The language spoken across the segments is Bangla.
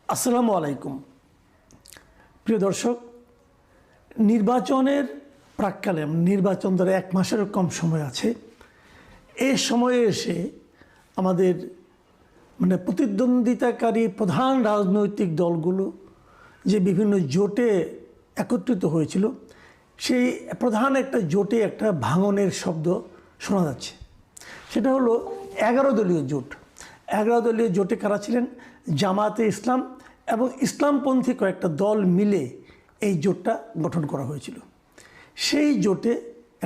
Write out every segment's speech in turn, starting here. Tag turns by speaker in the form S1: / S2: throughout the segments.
S1: আসসালামু আলাইকুম প্রিয় দর্শক, নির্বাচনের প্রাক্কালে নির্বাচন ধরে 1 মাসেরও কম সময় আছে। এই সময়ে এসে আমাদের প্রতিদ্বন্দ্বিতাকারী প্রধান রাজনৈতিক দলগুলো যে বিভিন্ন জোটে একত্রিত হয়েছিল, সেই প্রধান একটা জোটে একটা ভাঙনের শব্দ শোনা যাচ্ছে। সেটা হলো 11 দলীয় জোট। 11 দলীয় জোটে কারা ছিলেন? জামায়াতে ইসলাম এবং ইসলামপন্থী কয়েকটা দল মিলে এই জোটটা গঠন করা হয়েছিল। সেই জোটে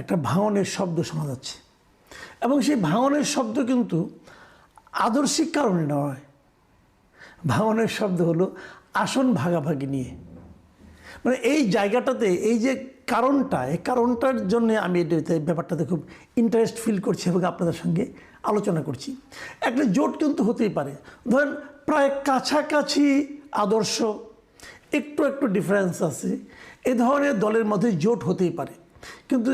S1: একটা ভাঙনের শব্দ শোনা যাচ্ছে এবং সেই ভাঙনের শব্দ কিন্তু আদর্শিক কারণে নয়। ভাঙনের শব্দ হলো আসন ভাগাভাগি নিয়ে। এই জায়গাটাতে এই যে কারণটা, এই কারণটার জন্য আমি এই ব্যাপারটাতে খুব ইন্টারেস্ট ফিল করছি এবং আপনাদের সঙ্গে আলোচনা করছি। একটা জোট কিন্তু হতেই পারে, ধরেন প্রায় কাছাকাছি আদর্শ, একটু একটু ডিফারেন্স আছে, এ ধরনের দলের মধ্যে জোট হতেই পারে। কিন্তু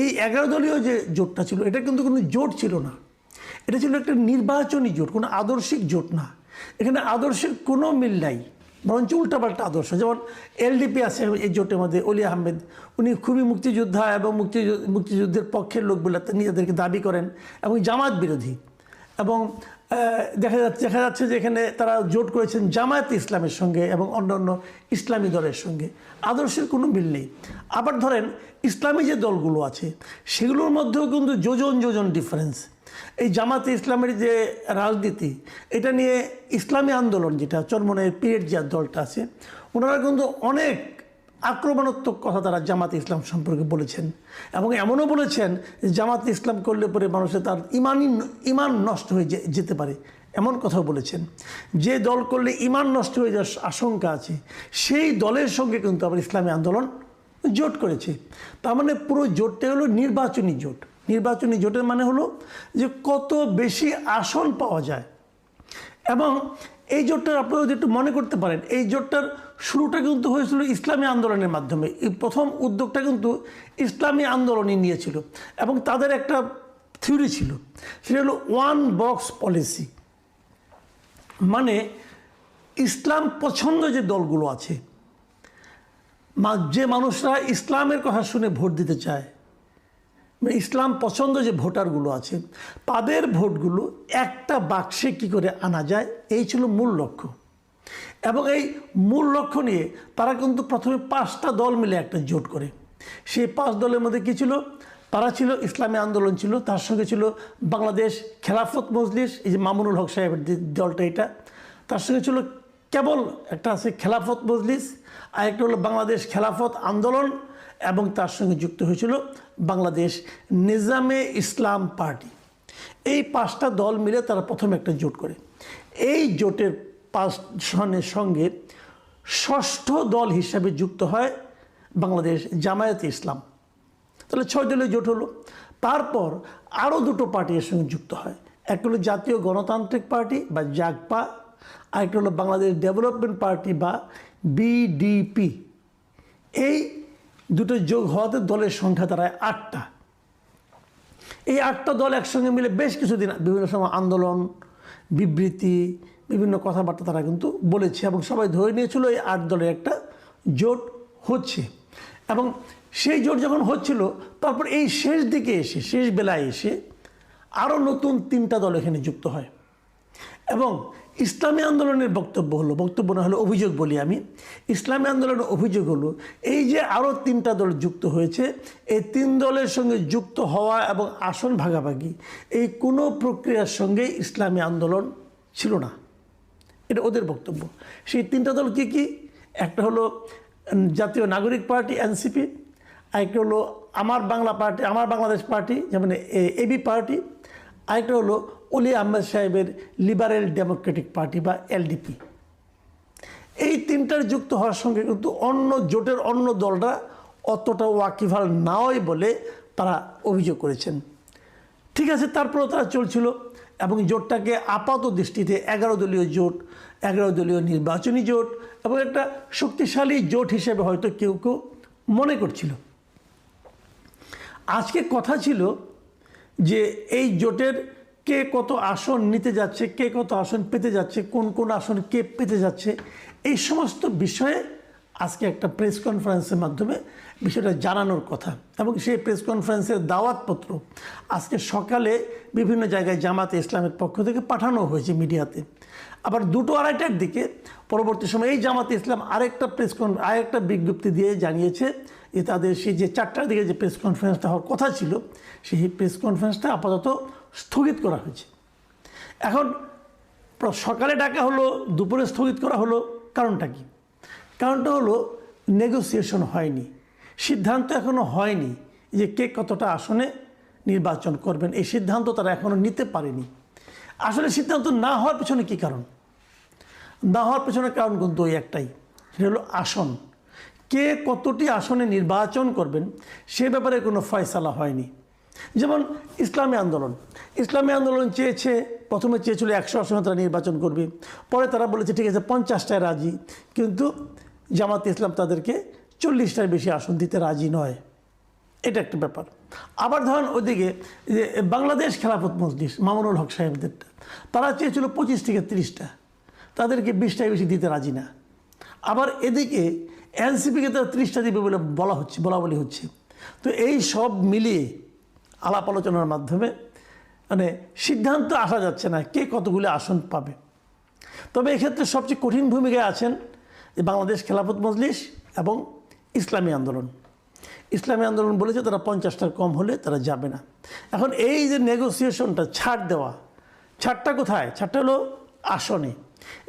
S1: এই 11 দলীয় যে জোটটা ছিল, এটা কিন্তু কোনো জোট ছিল না। এটা ছিল একটা নির্বাচনী জোট, কোনো আদর্শিক জোট না। এখানে আদর্শের কোনো মিল নাই, বরঞ্চ উল্টাপাল্টা আদর্শ। যেমন এলডিপি আছে এই জোটের মধ্যে, অলি আহমেদ, উনি খুবই মুক্তিযোদ্ধা এবং মুক্তিযুদ্ধের পক্ষের লোক বলে নিজেদেরকে দাবি করেন এবং জামাত বিরোধী। এবং দেখা যাচ্ছে যে এখানে তারা জোট করেছেন জামায়াত ইসলামের সঙ্গে এবং অন্যান্য ইসলামী দলের সঙ্গে। আদর্শের কোনো মিল নেই। আবার ধরেন ইসলামী যে দলগুলো আছে সেগুলোর মধ্যেও কিন্তু যোজন যোজন ডিফারেন্স। এই জামাতে ইসলামের যে রাজনীতি, এটা নিয়ে ইসলামী আন্দোলন, যেটা চরমনের পিরিয়ড যে দলটা আছে, ওনারা কিন্তু অনেক আক্রমণাত্মক কথা তারা জামাতে ইসলাম সম্পর্কে বলেছেন এবং এমনও বলেছেন যে জামাতে ইসলাম করলে পরে মানুষের তার ইমান নষ্ট হয়ে যেতে পারে, এমন কথাও বলেছেন। যে দল করলে ইমান নষ্ট হয়ে যাওয়ার আশঙ্কা আছে, সেই দলের সঙ্গে কিন্তু আবার ইসলামী আন্দোলন জোট করেছে। তার মানে পুরো জোটটা হলো নির্বাচনী জোট। নির্বাচনী জোটের মানে হলো যে কত বেশি আসন পাওয়া যায়। এবং এই জোটটার আপনারা যদি একটু মনে করতে পারেন, এই জোটটার শুরুটা কিন্তু হয়েছিল ইসলামী আন্দোলনের মাধ্যমে। এই প্রথম উদ্যোগটা কিন্তু ইসলামী আন্দোলনই নিয়েছিল এবং তাদের একটা থিওরি ছিল, সেটা হলো ওয়ান বক্স পলিসি। মানে ইসলাম পছন্দ যে দলগুলো আছে, যে মানুষরা ইসলামের কথা শুনে ভোট দিতে চায়, ইসলাম পছন্দ যে ভোটারগুলো আছে, তাদের ভোটগুলো একটা বাক্সে কী করে আনা যায়, এই ছিল মূল লক্ষ্য। এবং এই মূল লক্ষ্য নিয়ে তারা কিন্তু প্রথমে 5টা দল মিলে একটা জোট করে। সেই 5 দলের মধ্যে কী ছিল? তারা ছিল ইসলামী আন্দোলন ছিল, তার সঙ্গে ছিল বাংলাদেশ খেলাফত মজলিস, এই যে মামুনুল হক সাহেবের যে দলটা, এটা তার সঙ্গে ছিল কেবল একটা আছে খেলাফত মজলিস, আর একটা হলো বাংলাদেশ খেলাফত আন্দোলন, এবং তার সঙ্গে যুক্ত হয়েছিল বাংলাদেশ নিজামে ইসলাম পার্টি। এই 5টা দল মিলে তারা প্রথমে একটা জোট করে। এই জোটের 5 জনের সঙ্গে 6ষ্ঠ দল হিসাবে যুক্ত হয় বাংলাদেশ জামায়াতে ইসলাম। তাহলে 6 দলীয় জোট হলো। তারপর আরও 2টো পার্টি এর সঙ্গে যুক্ত হয়। একটা হলো জাতীয় গণতান্ত্রিক পার্টি বা জাগপা, আর একটা হলো বাংলাদেশ ডেভেলপমেন্ট পার্টি বা বিডিপি। এই দুটো যোগ হওয়াতে দলের সংখ্যা দাঁড়ায় 8টা। এই 8টা দল একসঙ্গে মিলে বেশ কিছুদিন বিভিন্ন সময় আন্দোলন, বিবৃতি, বিভিন্ন কথাবার্তা তারা কিন্তু বলেছে এবং সবাই ধরে নিয়েছিল এই 8 দলের একটা জোট হচ্ছে। এবং সেই জোট যখন হচ্ছিল, তারপর এই শেষ দিকে এসে, শেষ বেলায় এসে আরও নতুন 3টা দল এখানে যুক্ত হয়। এবং ইসলামী আন্দোলনের বক্তব্য না হলো অভিযোগ বলি আমি, ইসলামী আন্দোলনের অভিযোগ হলো এই যে আরও 3টা দল যুক্ত হয়েছে, এই 3 দলের সঙ্গে যুক্ত হওয়া এবং আসন ভাগাভাগি, এই কোনো প্রক্রিয়ার সঙ্গে ইসলামী আন্দোলন ছিল না, এটা ওদের বক্তব্য। সেই 3টা দল কি কি? একটা হলো জাতীয় নাগরিক পার্টি এনসিপি, আরেকটা হলো আমার বাংলা পার্টি, আমার বাংলাদেশ পার্টি যেমন এবি পার্টি, আরেকটা হলো অলি আহমেদ সাহেবের লিবারেল ডেমোক্রেটিক পার্টি বা এলডিপি। এই 3টার যুক্ত হওয়ার সঙ্গে কিন্তু অন্য জোটের অন্য দলরা অতটা ওয়াকিবহাল নয় বলে তারা অভিযোগ করেছেন। ঠিক আছে, তারপরেও তারা চলছিল এবং জোটটাকে আপাত দৃষ্টিতে 11 দলীয় জোট, 11 দলীয় নির্বাচনী জোট এবং একটা শক্তিশালী জোট হিসেবে হয়তো কেউ কেউ মনে করছিল। আজকে কথা ছিল যে এই জোটের কে কত আসন নিতে যাচ্ছে, কে কত আসন পেতে যাচ্ছে, কোন কোন আসন কে পেতে যাচ্ছে, এই সমস্ত বিষয়ে আজকে একটা প্রেস কনফারেন্সের মাধ্যমে বিষয়টা জানানোর কথা। এবং সেই প্রেস কনফারেন্সের দাওয়াতপত্র আজকে সকালে বিভিন্ন জায়গায় জামাতে ইসলামের পক্ষ থেকে পাঠানো হয়েছে মিডিয়াতে। আবার 2:30টার দিকে পরবর্তী সময়ে এই জামাতে ইসলাম আরেকটা বিজ্ঞপ্তি দিয়ে জানিয়েছে যে তাদের সেই যে 4টার দিকে যে প্রেস কনফারেন্সটা হওয়ার কথা ছিল, সেই প্রেস কনফারেন্সটা আপাতত স্থগিত করা হয়েছে। এখন সকালে ডাকা হলো, দুপুরে স্থগিত করা হলো, কারণটা কি? কারণটা হলো নেগোসিয়েশন হয়নি, সিদ্ধান্ত এখনও হয়নি যে কে কতটা আসনে নির্বাচন করবেন। এই সিদ্ধান্ত তারা এখনও নিতে পারেনি। আসলে সিদ্ধান্ত না হওয়ার পেছনে কী কারণ? না হওয়ার পেছনে কারণ কিন্তু ওই একটাই, সেটা হলো আসন। কে কতটি আসনে নির্বাচন করবেন সে ব্যাপারে কোনো ফয়সালা হয়নি। যেমন ইসলামী আন্দোলন প্রথমে চেয়েছিল 100 আসনে তারা নির্বাচন করবে, পরে তারা বলেছে ঠিক আছে 50টায় রাজি, কিন্তু জামাতে ইসলাম তাদেরকে 40টার বেশি আসন দিতে রাজি নয়। এটা একটা ব্যাপার। আবার ধরেন ওইদিকে যে বাংলাদেশ খেলাফত মজলিস মামুনুল হক সাহেবদেরটা, তারা চেয়েছিল 25 থেকে 30টা, তাদেরকে 20টায় বেশি দিতে রাজি না। আবার এদিকে এনসিপিকে তারা 30টা দিবে বলে বলা হচ্ছে। তো এই সব মিলিয়ে আলাপ আলোচনার মাধ্যমে মানে সিদ্ধান্ত আসা যাচ্ছে না কে কতগুলি আসন পাবে। তবে এক্ষেত্রে সবচেয়ে কঠিন ভূমিকায় আছেন যে বাংলাদেশ খেলাফত মজলিস এবং ইসলামী আন্দোলন বলেছে তারা 50টার কম হলে তারা যাবে না। এখন এই যে নেগোসিয়েশনটা, ছাড়টা কোথায়? ছাড়টা হলো আসনে।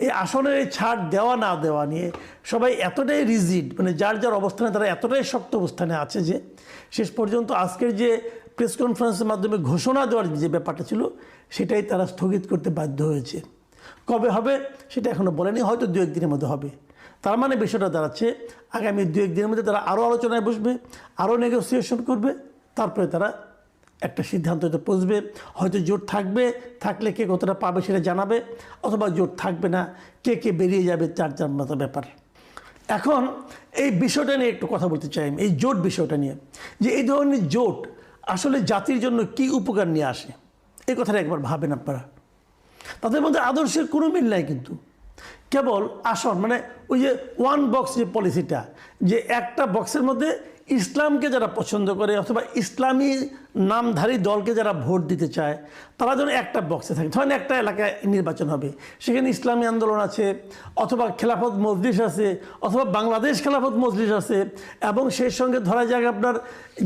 S1: এই আসনের এই ছাড় দেওয়া না দেওয়া নিয়ে সবাই এতটাই রিজিড, মানে যার যার অবস্থানে তারা এতটাই শক্ত অবস্থানে আছে যে শেষ পর্যন্ত আজকের যে প্রেস কনফারেন্সের মাধ্যমে ঘোষণা দেওয়ার যে ব্যাপারটা ছিল সেটাই তারা স্থগিত করতে বাধ্য হয়েছে। কবে হবে সেটা এখনও বলেনি, হয়তো 2-1 দিনের মধ্যে হবে। তার মানে বিষয়টা দাঁড়াচ্ছে আগামী 2-1 দিনের মধ্যে তারা আরও আলোচনায় বসবে, আরও নেগোসিয়েশন করবে, তারপরে তারা একটা সিদ্ধান্ততে পৌঁছবে। হয়তো জোট থাকলে কে কতটা পাবে সেটা জানাবে, অথবা জোট থাকবে না, কে বেরিয়ে যাবে, যার মতো ব্যাপার। এখন এই বিষয়টা নিয়ে একটু কথা বলতে চাই, এই জোট বিষয়টা নিয়ে, যে এই ধরনের জোট আসলে জাতির জন্য কি উপকার নিয়ে আসে, এই কথাটা একবার ভাবেন আপনারা। তাদের মধ্যে আদর্শের কোনো মিল নাই, কিন্তু কেবল আসন, মানে ওই যে 1 বক্স যে পলিসিটা, যে একটা বক্সের মধ্যে ইসলামকে যারা পছন্দ করে অথবা ইসলামী নামধারী দলকে যারা ভোট দিতে চায় তারা যেন একটা বক্সে থাকে। ধরেন একটা এলাকায় নির্বাচন হবে, সেখানে ইসলামী আন্দোলন আছে, অথবা খেলাফত মজলিস আছে, অথবা বাংলাদেশ খেলাফত মজলিস আছে, এবং সেই সঙ্গে ধরা যাক আপনার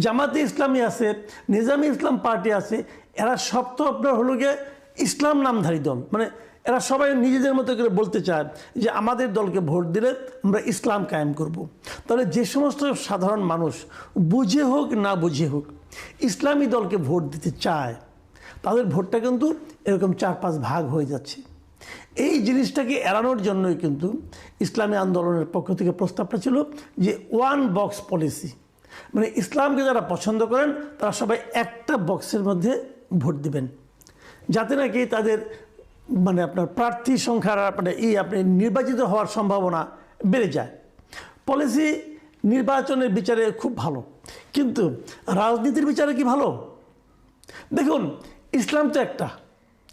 S1: জামাতে ইসলামী আছে, নিজামী ইসলাম পার্টি আছে। এরা সব তো আপনার হলো গিয়ে ইসলাম নামধারী দল, মানে এরা সবাই নিজেদের মতো করে বলতে চায় যে আমাদের দলকে ভোট দিলে আমরা ইসলাম কায়েম করব। তাহলে যে সমস্ত সাধারণ মানুষ বুঝে হোক না বুঝে হোক ইসলামী দলকে ভোট দিতে চায়, তাদের ভোটটা কিন্তু এরকম 4-5 ভাগ হয়ে যাচ্ছে। এই জিনিসটাকে এড়ানোর জন্যই কিন্তু ইসলামী আন্দোলনের পক্ষ থেকে প্রস্তাবটা ছিল যে 1 বক্স পলিসি, মানে ইসলামকে যারা পছন্দ করেন তারা সবাই একটা বক্সের মধ্যে ভোট দিবেন, যাতে নাকি তাদের মানে আপনার প্রার্থী সংখ্যার মানে আপনি নির্বাচিত হওয়ার সম্ভাবনা বেড়ে যায়। পলিসি নির্বাচনের বিচারে খুব ভালো, কিন্তু রাজনীতির বিচারে কি ভালো? দেখুন, ইসলাম তো একটা,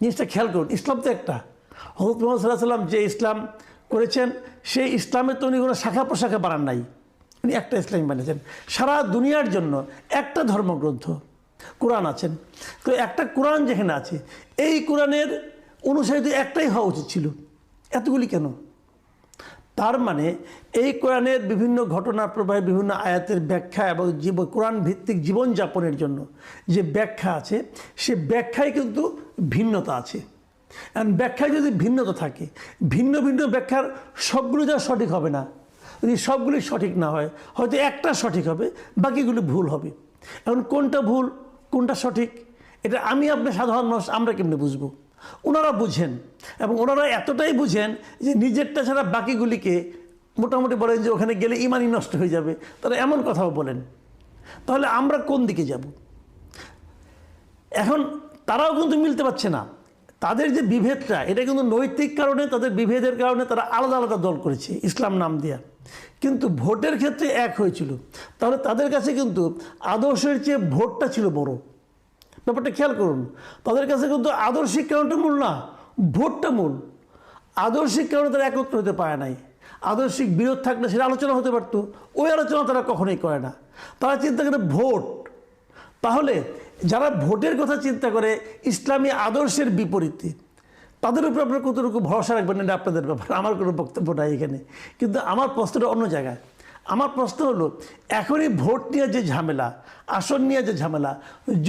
S1: জিনিসটা খেয়াল করুন, ইসলাম তো একটা। হযরত মুহাম্মদ সাল্লাল্লাহু আলাইহি ওয়াসাল্লাম যে ইসলাম করেছেন সেই ইসলামের তো উনি কোনো শাখা প্রশাখা বানান নাই, উনি একটা ইসলাম বানিয়েছেন। সারা দুনিয়ার জন্য একটা ধর্মগ্রন্থ কোরআন আছেন। তো একটা কোরআন যেখানে আছে, এই কোরআনের অনুসারী তো একটাই হওয়া উচিত ছিল, এতগুলি কেন? তার মানে এই কোরআনের বিভিন্ন ঘটনা প্রবাহে বিভিন্ন আয়াতের ব্যাখ্যা এবং কোরআন ভিত্তিক জীবনযাপনের জন্য যে ব্যাখ্যা আছে, সে ব্যাখ্যায় কিন্তু ভিন্নতা আছে। ব্যাখ্যায় যদি ভিন্নতা থাকে, ভিন্ন ভিন্ন ব্যাখ্যার সবগুলো যা সঠিক হবে না। যদি সবগুলি সঠিক না হয়, হয়তো একটা সঠিক হবে, বাকিগুলো ভুল হবে। এখন কোনটা ভুল কোনটা সঠিক এটা আমি আপনি সাধারণ মানুষ আমরা কেমনে বুঝবো? ওনারা বুঝেন, এবং ওনারা এতটাই বুঝেন যে নিজেরটা ছাড়া বাকিগুলিকে মোটামুটি বলেন যে ওখানে গেলে ইমানই নষ্ট হয়ে যাবে, তারা এমন কথাও বলেন। তাহলে আমরা কোন দিকে যাব? এখন তারাও কিন্তু মিলতে পারছে না। তাদের যে বিভেদটা, এটা কিন্তু নৈতিক কারণে, তাদের বিভেদের কারণে তারা আলাদা আলাদা দল করেছে ইসলাম নাম দিয়া, কিন্তু ভোটের ক্ষেত্রে এক হয়েছিল। তাহলে তাদের কাছে কিন্তু আদর্শের চেয়ে ভোটটা ছিল বড়, ব্যাপারটা খেয়াল করুন, তাদের কাছে কিন্তু আদর্শিক কারণটা মূল না, ভোটটা মূল। আদর্শিক কারণে তারা একত্র হতে পারে নাই। আদর্শিক বিরোধ থাকলে সেটা আলোচনা হতে পারতো, ওই আলোচনা তারা কখনোই করে না। তারা চিন্তা করে ভোট। তাহলে যারা ভোটের কথা চিন্তা করে ইসলামী আদর্শের বিপরীতে, তাদের উপর আপনারা কতটুকু ভরসা রাখবেন এটা আপনাদের ব্যাপার, আমার কোনো বক্তব্য নাই এখানে। কিন্তু আমার প্রশ্নটা অন্য জায়গায়। আমার প্রশ্ন হলো, এখনই ভোট নিয়ে যে ঝামেলা, আসন নিয়ে যে ঝামেলা,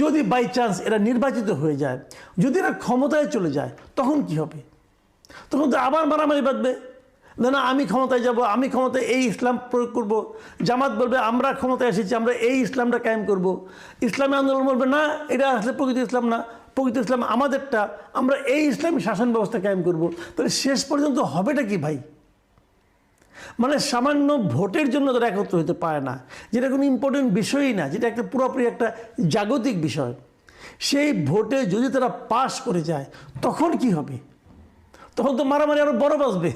S1: যদি বাই চান্স এরা নির্বাচিত হয়ে যায়, যদি এরা ক্ষমতায় চলে যায়, তখন কি হবে? তখন তো আবার মারামারি বাঁধবে, না আমি ক্ষমতায় যাব, আমি ক্ষমতায় এই ইসলাম প্রয়োগ করব। জামাত বলবে আমরা ক্ষমতায় এসেছি, আমরা এই ইসলামটা কায়েম করব। ইসলামী আন্দোলন বলবে না, এটা আসলে প্রকৃত ইসলাম না, প্রকৃত ইসলাম আমাদেরটা, আমরা এই ইসলামী শাসন ব্যবস্থা কায়েম করব। তাহলে শেষ পর্যন্ত হবেটা কি ভাই? মানে সামান্য ভোটের জন্য তারা একত্র হতে পারে না, যেটা কোনো ইম্পর্টেন্ট বিষয়ই না, যেটা একটা পুরোপুরি একটা জাগতিক বিষয়। সেই ভোটে যদি তারা পাশ করে যায়, তখন কি হবে? তখন তো মারামারি আরও বড় বাঁচবে।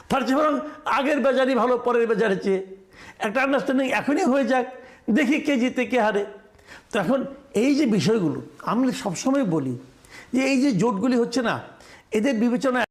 S1: তার চেয়ে বরং আগের বাজারই ভালো, পরের বাজারের চেয়ে একটা আন্ডারস্ট্যান্ডিং এখনই হয়ে যাক, দেখি কে জিতে কে হারে। তো এখন এই যে বিষয়গুলো আমি সবসময় বলি যে এই যে জোটগুলি হচ্ছে না, এদের বিবেচনা